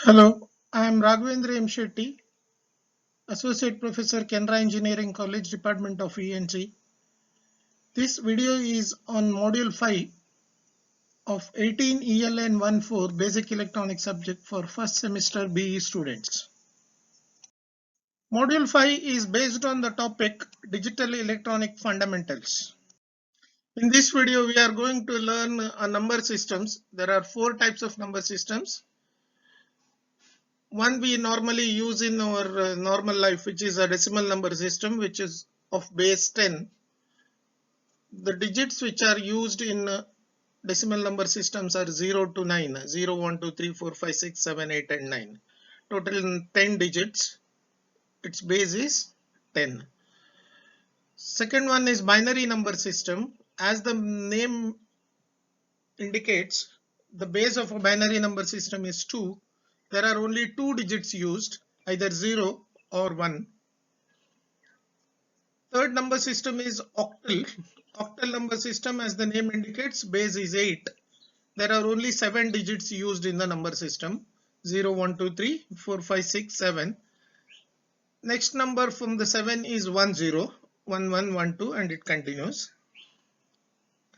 Hello, I am Raghavendra M. Shetty, Associate Professor, Canara Engineering College, Department of ENC. This video is on Module 5 of 18 ELN 14 Basic Electronics subject for first semester BE students. Module 5 is based on the topic Digital Electronic Fundamentals. In this video, we are going to learn number systems. There are 4 types of number systems. One we normally use in our normal life, which is a decimal number system, which is of base 10. The digits which are used in decimal number systems are 0 to 9, 0, 1, 2, 3, 4, 5, 6, 7, 8 and 9. Total 10 digits. Its base is 10. Second one is binary number system. As the name indicates, the base of a binary number system is 2. There are only 2 digits used, either 0 or 1. Third number system is octal. Octal number system, as the name indicates, base is 8. There are only 7 digits used in the number system, 0, 1, 2, 3, 4, 5, 6, 7. Next number from the 7 is 1, 0, 1, 1, 1, 2 and it continues.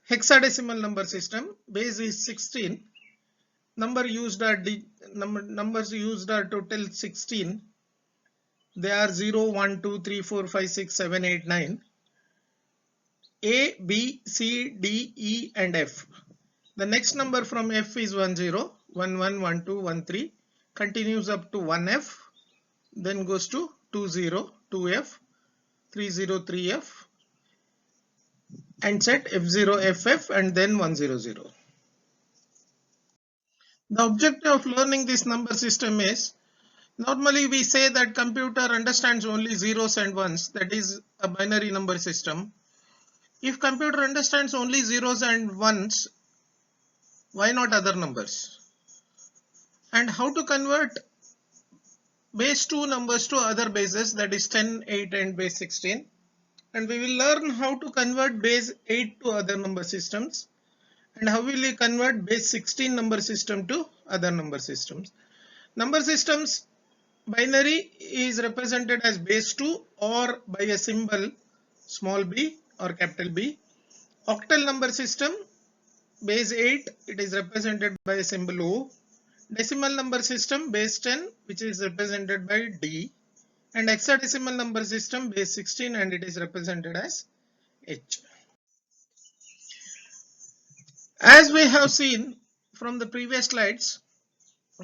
Hexadecimal number system, base is 16. Numbers used are total 16. They are 0, 1, 2, 3, 4, 5, 6, 7, 8, 9. A, B, C, D, E and F. The next number from F is 1, 0, 1, 1, 1, 2, 1, 3. Continues up to 1F. Then goes to 2, 0, 2F, 3, 0, 3F. And set F0, FF and then 1, 0, 0. The objective of learning this number system is, normally we say that computer understands only zeros and ones, that is a binary number system. If computer understands only zeros and ones, why not other numbers? And how to convert base 2 numbers to other bases, that is 10, 8 and base 16. And we will learn how to convert base 8 to other number systems. And how will we convert base 16 number system to other number systems. Number systems, binary is represented as base 2 or by a symbol small b or capital B. Octal number system, base 8, it is represented by a symbol O. Decimal number system, base 10, which is represented by D. And hexadecimal number system, base 16, and it is represented as H. As we have seen from the previous slides,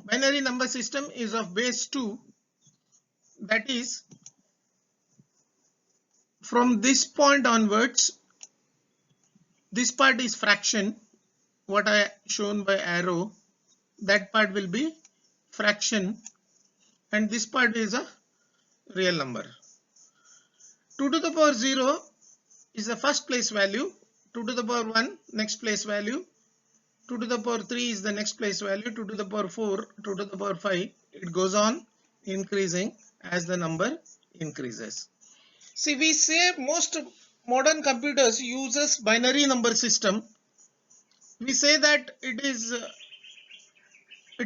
binary number system is of base 2. That is, from this point onwards, this part is fraction, what I shown by arrow, that part will be fraction, and this part is a real number. 2 to the power 0 is the first place value, 2 to the power 1 next place value, 2 to the power 3 is the next place value, 2 to the power 4, 2 to the power 5, it goes on increasing as the number increases. See, we say most modern computers uses binary number system. We say that it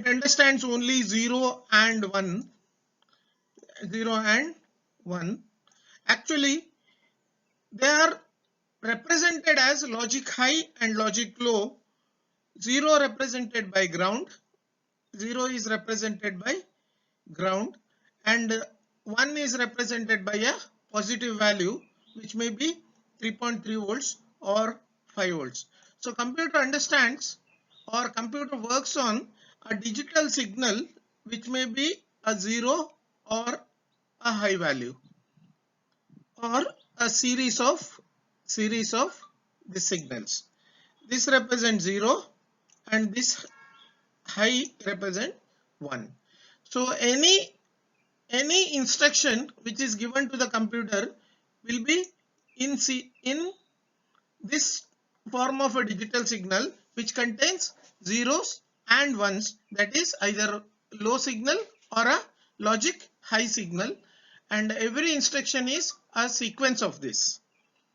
understands only 0 and 1. 0 and 1. Actually, they are represented as logic high and logic low. 0 represented by ground. 0 is represented by ground and 1 is represented by a positive value, which may be 3.3 volts or 5 volts. So computer understands or computer works on a digital signal which may be a 0 or a high value or a series of the signals. This represents 0 and this high represent 1. So any instruction which is given to the computer will be in this form of a digital signal which contains zeros and ones, that is either low signal or a logic high signal, and every instruction is a sequence of this.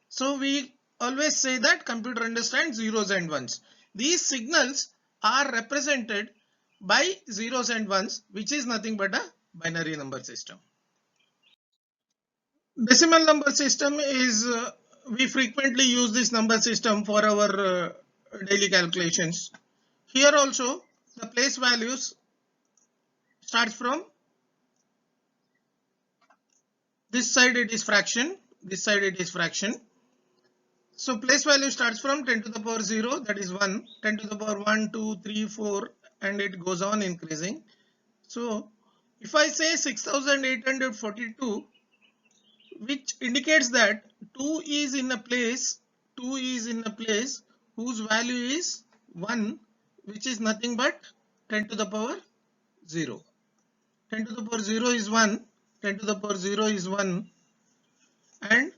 So we always say that computer understands zeros and ones. These signals are represented by zeros and ones, which is nothing but a binary number system. Decimal number system is we frequently use this number system for our daily calculations. Here also the place values starts from this side, it is fraction, this side it is fraction. So place value starts from 10 to the power 0, that is 1, 10 to the power 1, 2, 3, 4, and it goes on increasing. So if I say 6842, which indicates that 2 is in a place whose value is 1, which is nothing but 10 to the power 0. 10 to the power 0 is 1, 10 to the power 0 is 1, and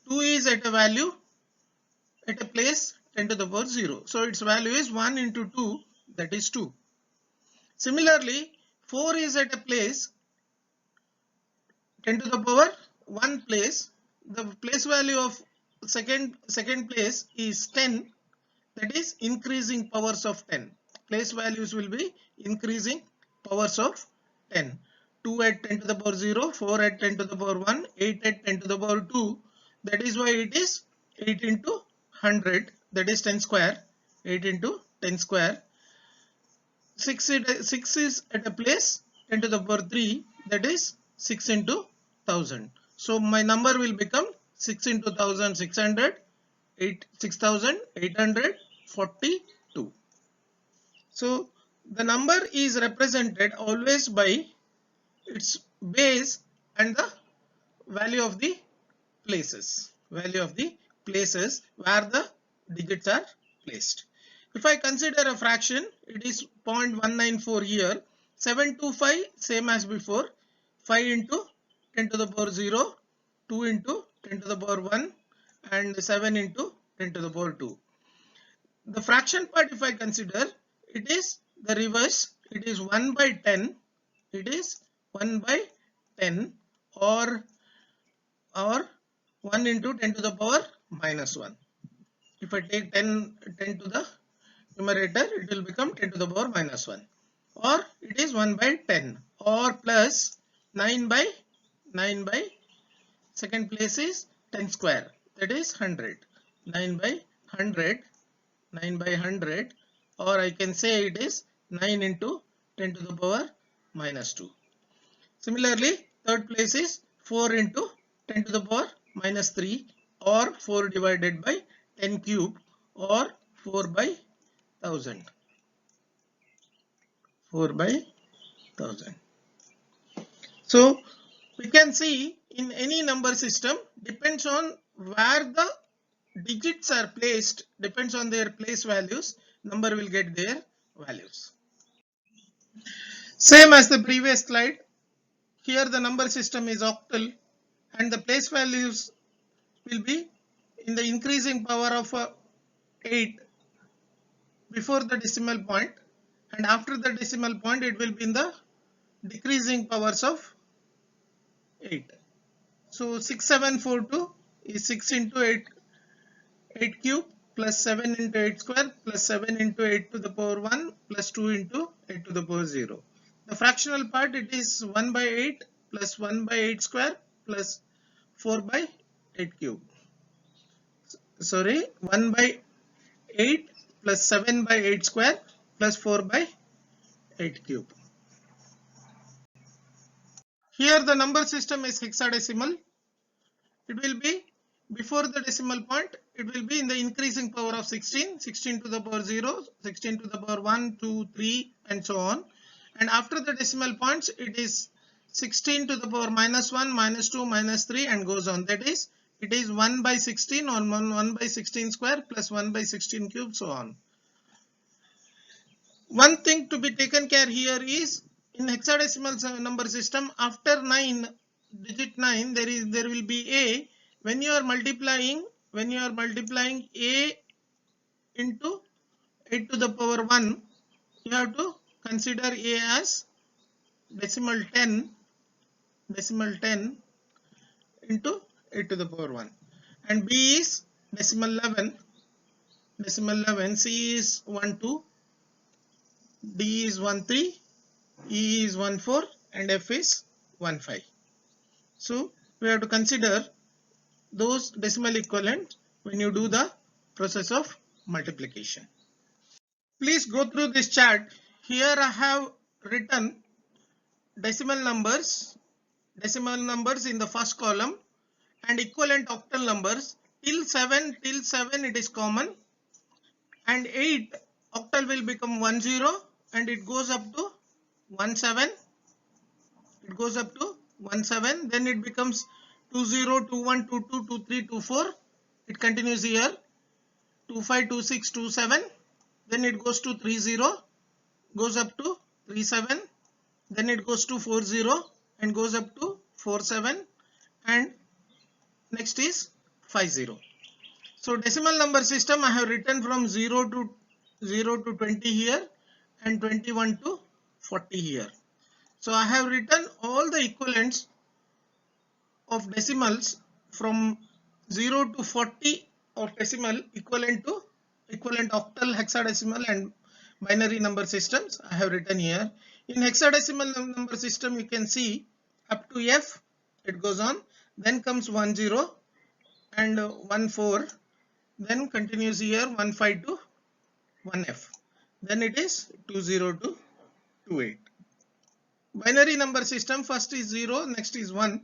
2 is at a value at a place 10 to the power 0. So its value is 1 into 2, that is 2. Similarly, 4 is at a place 10 to the power 1 place. The place value of second place is 10, that is increasing powers of 10. Place values will be increasing powers of 10. 2 at 10 to the power 0, 4 at 10 to the power 1, 8 at 10 to the power 2. That is why it is 8 into 100, that is 10 square. 8 into 10 square. 6 is at a place 10 to the power 3, that is 6 into 1000. So my number will become 6 into 1000, 600, 6842. So the number is represented always by its base and the value of the places where the digits are placed. If I consider a fraction, it is 0.194 here. 725 same as before. 5 into 10 to the power 0, 2 into 10 to the power 1, and 7 into 10 to the power 2. The fraction part, if I consider, it is the reverse. It is 1 by 10. It is 1 by 10 or 1 into 10 to the power minus 1. If I take 10 to the numerator, it will become 10 to the power minus 1. Or it is 1 by 10 or plus 9 by second place is 10 square, that is 100. 9 by 100, or I can say it is 9 into 10 to the power minus 2. Similarly, third place is 4 into 10 to the power minus 3 or 4 divided by 10 cube or 4 by 1000. 4 by 1000. So we can see in any number system, depends on where the digits are placed, depends on their place values, number will get their values. Same as the previous slide, here the number system is octal and the place values will be in the increasing power of 8 before the decimal point, and after the decimal point it will be in the decreasing powers of 8. So 6742 is 6 into 8 cube plus 7 into 8 square plus 7 into 8 to the power 1 plus 2 into 8 to the power 0. The fractional part, it is 1 by 8 plus 1 by 8 square plus 4 by 8 cube. Sorry, 1 by 8 plus 7 by 8 square plus 4 by 8 cube. Here the number system is hexadecimal. It will be before the decimal point, it will be in the increasing power of 16, 16 to the power 0, 16 to the power 1, 2, 3 and so on. And after the decimal points, it is 16 to the power minus 1, minus 2, minus 3 and goes on. That is, it is 1 by 16 or 1 by 16 square plus 1 by 16 cube, so on. One thing to be taken care here is in hexadecimal number system, after 9, digit 9, there will be a. When you are multiplying a into 8 to the power 1, you have to consider a as decimal 10 into 8 to the power 1, and b is decimal 11, C is 1 to D is 13, E is 14 and F is 15. So we have to consider those decimal equivalents when you do the process of multiplication. Please go through this chart. Here I have written decimal numbers in the first column and equivalent octal numbers till 7 it is common, and 8 octal will become 10 and it goes up to 17. It goes up to 17, then it becomes 20, 21, 22, 23, 24. It continues here 25, 26, 27. Then it goes to 30, goes up to 37. Then it goes to 40 and goes up to 47, and next is 50. So decimal number system I have written from 0 to 20 here and 21 to 40 here. So I have written all the equivalents of decimals from 0 to 40 of decimal equivalent octal, hexadecimal and binary number systems I have written here. In hexadecimal number system you can see up to F it goes on, then comes 10 and 14, then continues here 15 to 1F, then it is 20 to 28. Binary number system, first is 0, next is 1,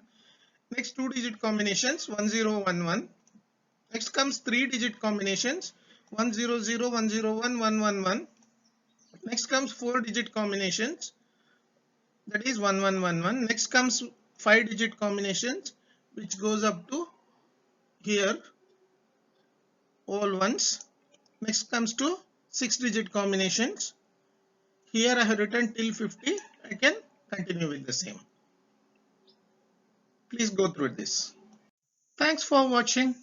next 2-digit combinations 1011, next comes 3-digit combinations 100, 101, 111, next comes 4-digit combinations, that is 1111, next comes 5-digit combinations which goes up to here all ones, next comes to 6-digit combinations. Here I have written till 50, I can continue with the same. Please go through this. Thanks for watching.